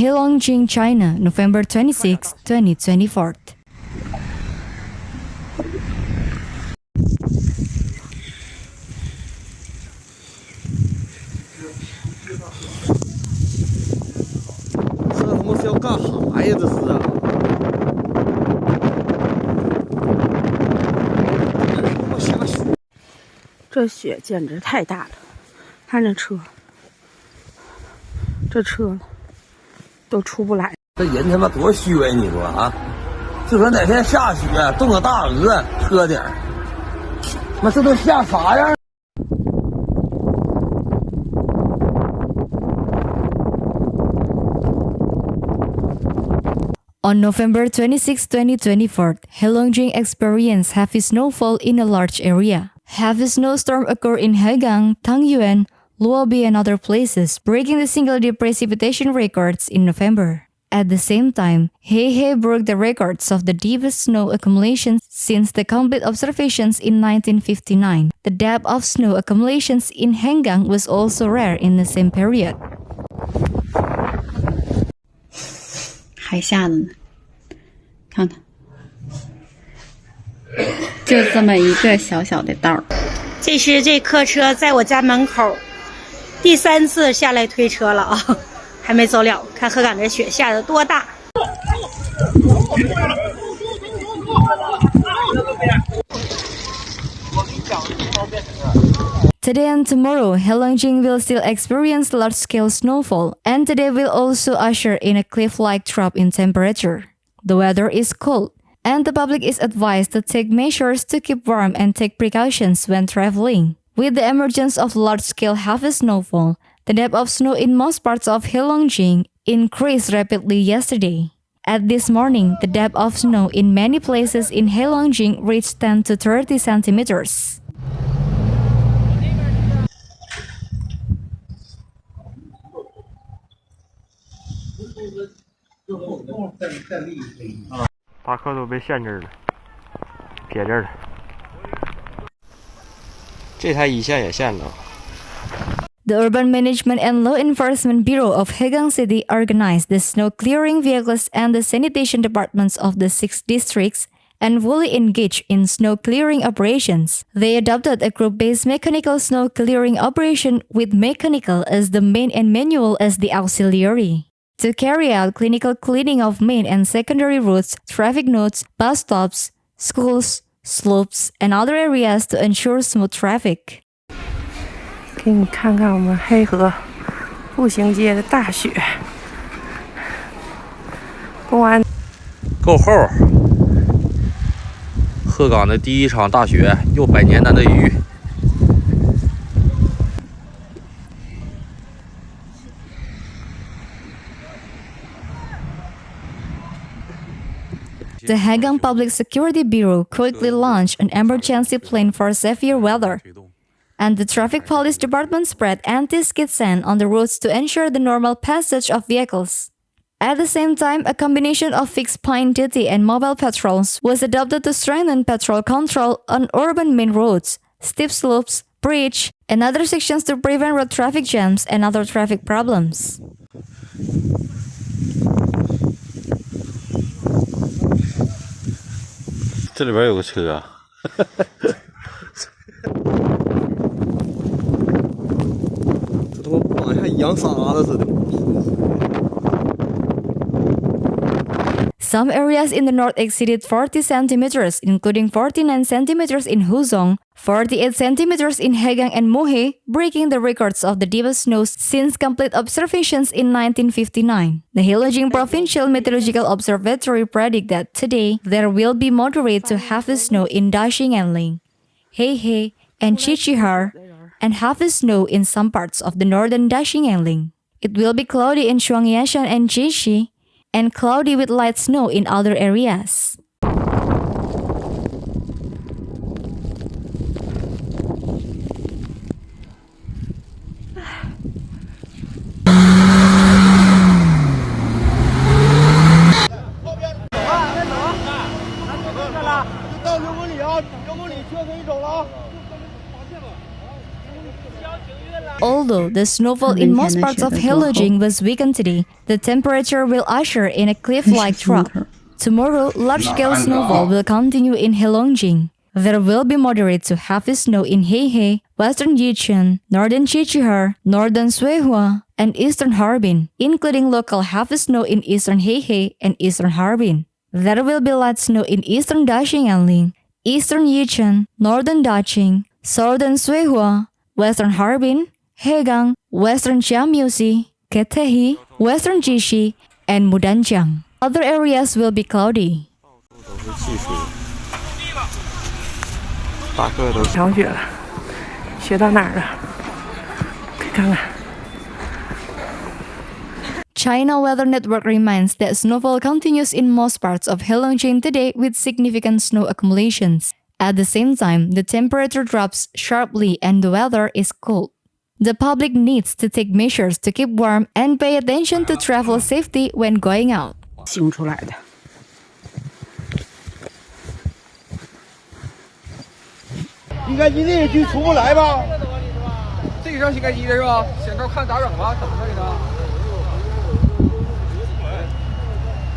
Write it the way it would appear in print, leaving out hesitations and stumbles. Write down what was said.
Heilongjiang, China, November 26, 2024. 这他妈是要干啥呀？这是啊！他妈下雪，这雪简直太大了，看这车，这车都出不来。这人他妈多虚伪，你说啊？就说哪天下雪，冻个大鹅，车顶，妈这都下啥样？ On November 26, 2024, Heilongjiang experienced heavy snowfall in a large area. Heavy snowstorm occurred in Hegang, Tangyuan, Luobei, and other places, breaking the single-day precipitation records in November. At the same time, Hegang broke the records of the deepest snow accumulation since the complete observations in 1959. The depth of snow accumulations in Hegang was also rare in the same period. 还下的呢，看看，就这么一个小小的道儿。这是这客车在我家门口第3次下来推车了啊，还没走了。看鹤岗这雪下的多大！ Today and tomorrow, Heilongjiang will still experience large-scale snowfall, and today will also usher in a cliff-like drop in temperature. The weather is cold, and the public is advised to take measures to keep warm and take precautions when traveling. With the emergence of large-scale heavy snowfall, the depth of snow in most parts of Heilongjiang increased rapidly yesterday. At this morning, the depth of snow in many places in Heilongjiang reached 10 to 30 centimeters. 大客都被限制了，撇这儿了。这台一线也限了。 The Urban Management and Law Enforcement Bureau of Hegang City organized the snow clearing vehicles and the sanitation departments of the 6 districts and fully engaged in snow clearing operations. They adopted a group-based mechanical snow clearing operation with mechanical as the main and manual as the auxiliary. To carry out clinical cleaning of main and secondary routes, traffic nodes, bus stops, schools, slopes, and other areas to ensure smooth traffic. 给你看看我们黑河步行街的大雪，公安够厚。鹤岗的第一场大雪，又100年难得一遇。 The Hegang Public Security Bureau quickly launched an emergency plan for severe weather, and the Traffic Police Department spread anti-skid sand on the roads to ensure the normal passage of vehicles. At the same time, a combination of fixed pine duty and mobile patrols was adopted to strengthen patrol control on urban main roads, steep slopes, bridge, and other sections to prevent road traffic jams and other traffic problems. 这里边有个车，这他妈绑像扬沙子似的。 Some areas in the north exceeded 40 centimeters, including 49 centimeters in Huzhong, 48 centimeters in Hegang and Mohe, breaking the records of the deepest snows since complete observations in 1959. The Heilongjiang Provincial Meteorological Observatory predict that today there will be moderate to heavy snow in Daxing and Ling, Hehe, and Qiqihar, and heavy snow in some parts of the northern Daxing and Ling. It will be cloudy in Shuangyashan and Jixi, and cloudy with light snow in other areas. Although the snowfall in most parts of Heilongjiang was weakened today, the temperature will usher in a cliff-like drop. Tomorrow, large-scale snowfall will continue in Heilongjiang. There will be moderate to heavy snow in Hehe, western Yichun, northern Qiqihar, northern Suihua, and eastern Harbin, including local heavy snow in eastern Hehe and eastern Harbin. There will be light snow in eastern Daqing and Ling, eastern Yichun, northern Daqing, southern Suihua, western Harbin, Hegang, western Jiangmiuxi, Ketehi, western Jishi, and Mudanjiang. Other areas will be cloudy. 大个都小雪了，雪到哪儿了？可以看看。 China Weather Network reminds that snowfall continues in most parts of Heilongjiang today with significant snow accumulations. At the same time, the temperature drops sharply and the weather is cold. The public needs to take measures to keep warm and pay attention to travel safety when going out. 星出来的。 应该你那个就出不来吧？这个上应该一的是吧？先看咋整吧？怎么的呢？